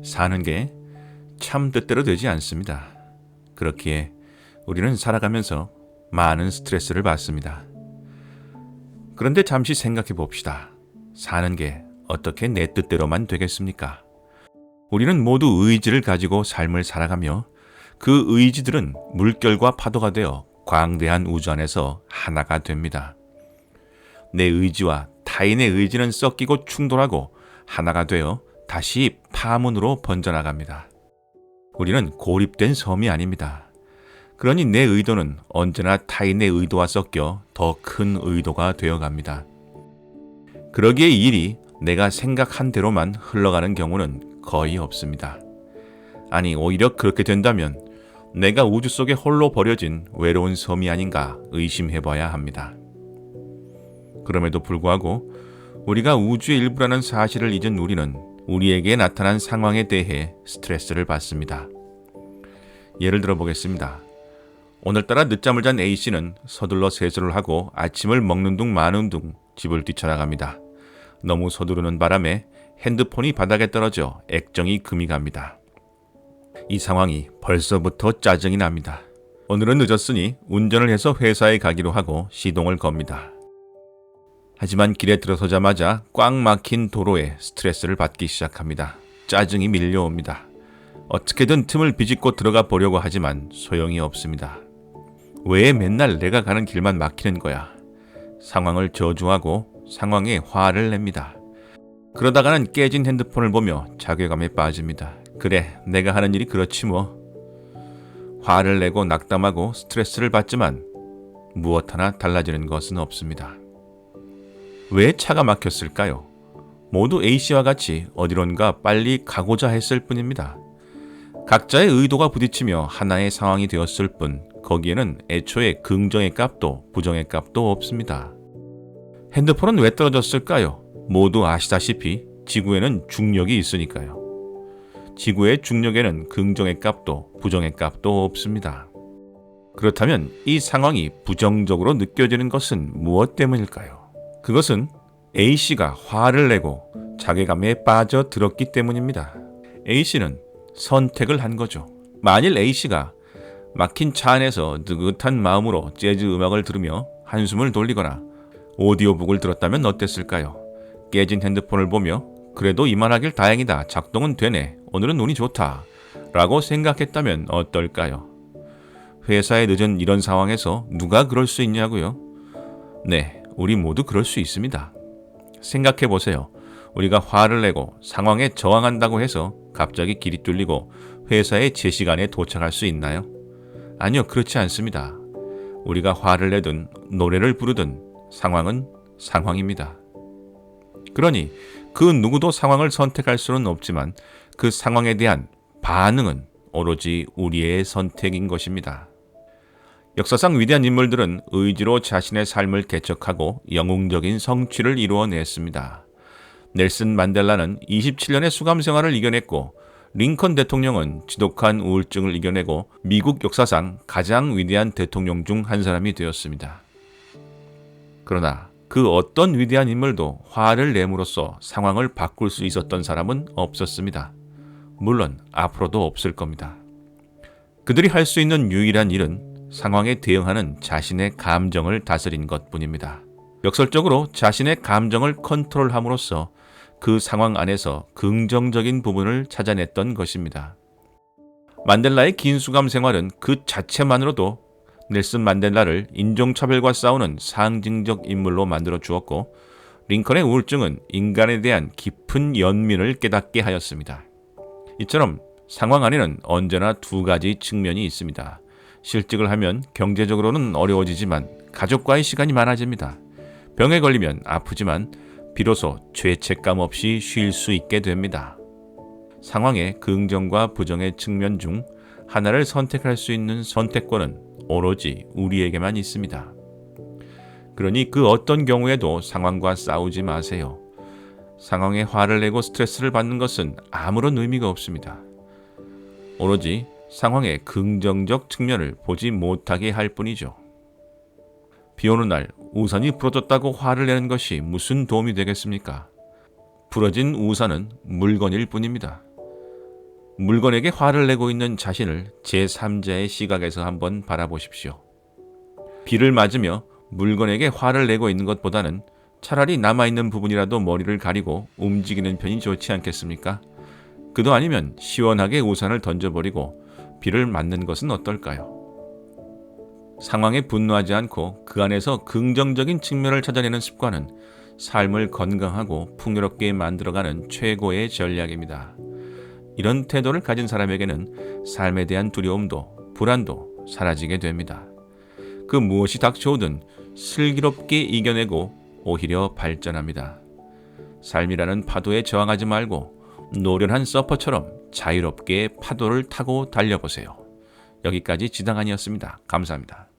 사는 게 참 뜻대로 되지 않습니다. 그렇기에 우리는 살아가면서 많은 스트레스를 받습니다. 그런데 잠시 생각해 봅시다. 사는 게 어떻게 내 뜻대로만 되겠습니까? 우리는 모두 의지를 가지고 삶을 살아가며 그 의지들은 물결과 파도가 되어 광대한 우주 안에서 하나가 됩니다. 내 의지와 타인의 의지는 섞이고 충돌하고 하나가 되어 다시 파문으로 번져나갑니다. 우리는 고립된 섬이 아닙니다. 그러니 내 의도는 언제나 타인의 의도와 섞여 더 큰 의도가 되어갑니다. 그러기에 일이 내가 생각한 대로만 흘러가는 경우는 거의 없습니다. 아니, 오히려 그렇게 된다면 내가 우주 속에 홀로 버려진 외로운 섬이 아닌가 의심해봐야 합니다. 그럼에도 불구하고 우리가 우주의 일부라는 사실을 잊은 우리는 우리에게 나타난 상황에 대해 스트레스를 받습니다. 예를 들어 보겠습니다. 오늘따라 늦잠을 잔 A씨는 서둘러 세수를 하고 아침을 먹는 둥 마는 둥 집을 뛰쳐나갑니다. 너무 서두르는 바람에 핸드폰이 바닥에 떨어져 액정이 금이 갑니다. 이 상황이 벌써부터 짜증이 납니다. 오늘은 늦었으니 운전을 해서 회사에 가기로 하고 시동을 겁니다. 하지만 길에 들어서자마자 꽉 막힌 도로에 스트레스를 받기 시작합니다. 짜증이 밀려옵니다. 어떻게든 틈을 비집고 들어가 보려고 하지만 소용이 없습니다. 왜 맨날 내가 가는 길만 막히는 거야? 상황을 저주하고 상황에 화를 냅니다. 그러다가는 깨진 핸드폰을 보며 자괴감에 빠집니다. 그래, 내가 하는 일이 그렇지 뭐. 화를 내고 낙담하고 스트레스를 받지만 무엇 하나 달라지는 것은 없습니다. 왜 차가 막혔을까요? 모두 A씨와 같이 어디론가 빨리 가고자 했을 뿐입니다. 각자의 의도가 부딪히며 하나의 상황이 되었을 뿐 거기에는 애초에 긍정의 값도 부정의 값도 없습니다. 핸드폰은 왜 떨어졌을까요? 모두 아시다시피 지구에는 중력이 있으니까요. 지구의 중력에는 긍정의 값도 부정의 값도 없습니다. 그렇다면 이 상황이 부정적으로 느껴지는 것은 무엇 때문일까요? 그것은 A씨가 화를 내고 자괴감에 빠져들었기 때문입니다. A씨는 선택을 한 거죠. 만일 A씨가 막힌 차 안에서 느긋한 마음으로 재즈 음악을 들으며 한숨을 돌리거나 오디오북을 들었다면 어땠을까요? 깨진 핸드폰을 보며 그래도 이만하길 다행이다. 작동은 되네. 오늘은 운이 좋다. 라고 생각했다면 어떨까요? 회사에 늦은 이런 상황에서 누가 그럴 수 있냐고요? 네, 우리 모두 그럴 수 있습니다. 생각해 보세요. 우리가 화를 내고 상황에 저항한다고 해서 갑자기 길이 뚫리고 회사에 제 시간에 도착할 수 있나요? 아니요, 그렇지 않습니다. 우리가 화를 내든 노래를 부르든 상황은 상황입니다. 그러니 그 누구도 상황을 선택할 수는 없지만 그 상황에 대한 반응은 오로지 우리의 선택인 것입니다. 역사상 위대한 인물들은 의지로 자신의 삶을 개척하고 영웅적인 성취를 이루어냈습니다. 넬슨 만델라는 27년의 수감 생활을 이겨냈고 링컨 대통령은 지독한 우울증을 이겨내고 미국 역사상 가장 위대한 대통령 중 한 사람이 되었습니다. 그러나 그 어떤 위대한 인물도 화를 내므로써 상황을 바꿀 수 있었던 사람은 없었습니다. 물론 앞으로도 없을 겁니다. 그들이 할 수 있는 유일한 일은 상황에 대응하는 자신의 감정을 다스린 것뿐입니다. 역설적으로 자신의 감정을 컨트롤함으로써 그 상황 안에서 긍정적인 부분을 찾아냈던 것입니다. 만델라의 긴 수감 생활은 그 자체만으로도 넬슨 만델라를 인종차별과 싸우는 상징적 인물로 만들어 주었고 링컨의 우울증은 인간에 대한 깊은 연민을 깨닫게 하였습니다. 이처럼 상황 안에는 언제나 두 가지 측면이 있습니다. 실직을 하면 경제적으로는 어려워지지만 가족과의 시간이 많아집니다. 병에 걸리면 아프지만 비로소 죄책감 없이 쉴 수 있게 됩니다. 상황의 긍정과 부정의 측면 중 하나를 선택할 수 있는 선택권은 오로지 우리에게만 있습니다. 그러니 그 어떤 경우에도 상황과 싸우지 마세요. 상황에 화를 내고 스트레스를 받는 것은 아무런 의미가 없습니다. 오로지 상황의 긍정적 측면을 보지 못하게 할 뿐이죠. 비 오는 날 우산이 부러졌다고 화를 내는 것이 무슨 도움이 되겠습니까? 부러진 우산은 물건일 뿐입니다. 물건에게 화를 내고 있는 자신을 제3자의 시각에서 한번 바라보십시오. 비를 맞으며 물건에게 화를 내고 있는 것보다는 차라리 남아있는 부분이라도 머리를 가리고 움직이는 편이 좋지 않겠습니까? 그도 아니면 시원하게 우산을 던져버리고 비를 맞는 것은 어떨까요? 상황에 분노하지 않고 그 안에서 긍정적인 측면을 찾아내는 습관은 삶을 건강하고 풍요롭게 만들어가는 최고의 전략입니다. 이런 태도를 가진 사람에게는 삶에 대한 두려움도 불안도 사라지게 됩니다. 그 무엇이 닥쳐오든 슬기롭게 이겨내고 오히려 발전합니다. 삶이라는 파도에 저항하지 말고 노련한 서퍼처럼 자유롭게 파도를 타고 달려보세요. 여기까지 지당한이었습니다. 감사합니다.